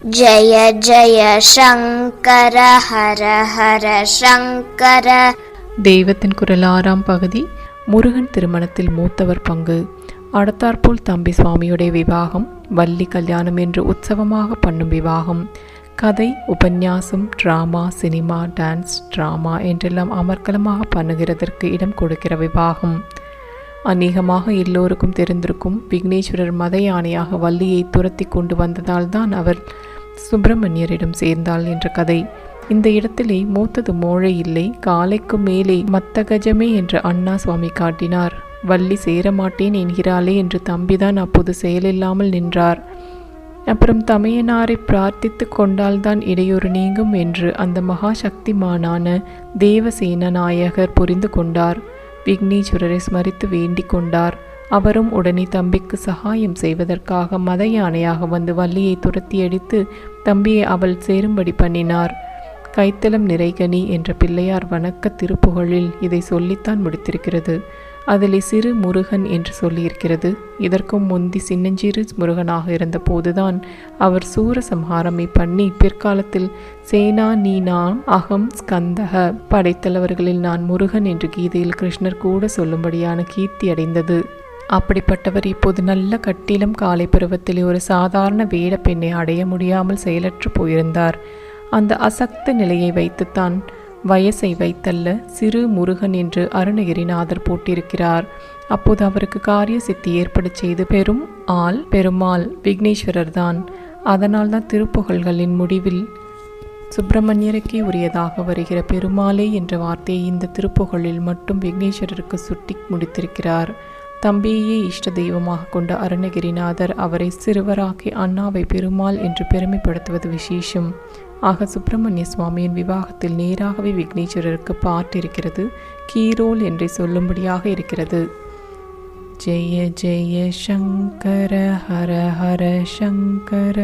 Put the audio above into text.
ஜய ஜய சங்கர ஹர ஹர சங்கர. தெய்வத்தின் குரல் 6ஆம் பகுதி. முருகன் திருமணத்தில் மூத்தவர் பங்கு. அடுத்தாற்போல் தம்பி சுவாமியுடைய விவாகம், வள்ளி கல்யாணம் என்று உற்சவமாக பண்ணும் விவாகம். கதை, உபன்யாசம், டிராமா, சினிமா, டான்ஸ், டிராமா என்றெல்லாம் அமர்க்கலமாக பண்ணுகிறதற்கு இடம் கொடுக்கிற விவாகம். அநேகமாக எல்லோருக்கும் தெரிந்திருக்கும், விக்னேஸ்வரர் மத யானையாக வள்ளியை துரத்தி கொண்டு வந்ததால் தான் அவர் சுப்பிரமணியரிடம் சேர்ந்தாள் என்ற கதை. இந்த இடத்திலே மூத்தது மோழை இல்லை, காலைக்கு மேலே மத்தகஜமே என்று அண்ணா சுவாமி காட்டினார். வள்ளி சேரமாட்டேன் என்கிறாளே என்று தம்பிதான் அப்போது செயலில்லாமல் நின்றார். அப்புறம் தமையனாரை பிரார்த்தித்து கொண்டால்தான் இடையூறு நீங்கும் என்று அந்த மகா சக்திமானான தேவசேன நாயகர் புரிந்து கொண்டார். விக்னேஸ்வரரை ஸ்மரித்து வேண்டிக் கொண்டார். அவரும் உடனே தம்பிக்கு சகாயம் செய்வதற்காக மத யானையாக வந்து வள்ளியை துரத்தி அடித்து தம்பியை அவள் சேரும்படி பண்ணினார். கைத்தலம் நிறைகனி என்ற பிள்ளையார் வணக்க திருப்புகழில் இதை சொல்லித்தான் முடித்திருக்கிறது. அதில் சிறு முருகன் என்று சொல்லியிருக்கிறது. இதற்கும் முந்தி சின்னஞ்சிறு முருகனாக இருந்த போதுதான் அவர் சூரசம்ஹாரமை பண்ணி பிற்காலத்தில் சேனா நீனாம் அகம் ஸ்கந்தக, படைத்தலைவர்களில் நான் முருகன் என்று கீதையில் கிருஷ்ணர் கூட சொல்லும்படியான கீர்த்தி அடைந்தது. அப்படிப்பட்டவர் இப்போது நல்ல கட்டிலும் காலை பருவத்திலே ஒரு சாதாரண வேட பெண்ணை அடைய முடியாமல் செயலற்று போயிருந்தார். அந்த அசக்த நிலையை வைத்துத்தான் வயசை வைத்தல்ல சிறு முருகன் என்று அருணகிரிநாதர் போட்டிருக்கிறார். அப்போது அவருக்கு காரிய சித்தி ஏற்பட செய்து பெருமாள் விக்னேஸ்வரர் தான். அதனால்தான் திருப்புகழ்களின் முடிவில் சுப்பிரமணியருக்கே உரியதாக வருகிற பெருமாளே என்ற வார்த்தையை இந்த திருப்புகழில் மட்டும் விக்னேஸ்வரருக்கு சுட்டி முடித்திருக்கிறார். தம்பியே இஷ்ட தெய்வமாக கொண்ட அருணகிரிநாதர் அவரை சிறுவராக்கி அண்ணாவை பெருமாள் என்று பெருமைப்படுத்துவது விசேஷம். ஆக சுப்பிரமணிய சுவாமியின் விவாகத்தில் நேராகவே விக்னேஸ்வரருக்கு பாட்டிருக்கிறது. கீரோல் என்றே சொல்லும்படியாக இருக்கிறது. ஜெய ஜெய சங்கர ஹர ஹர சங்கர.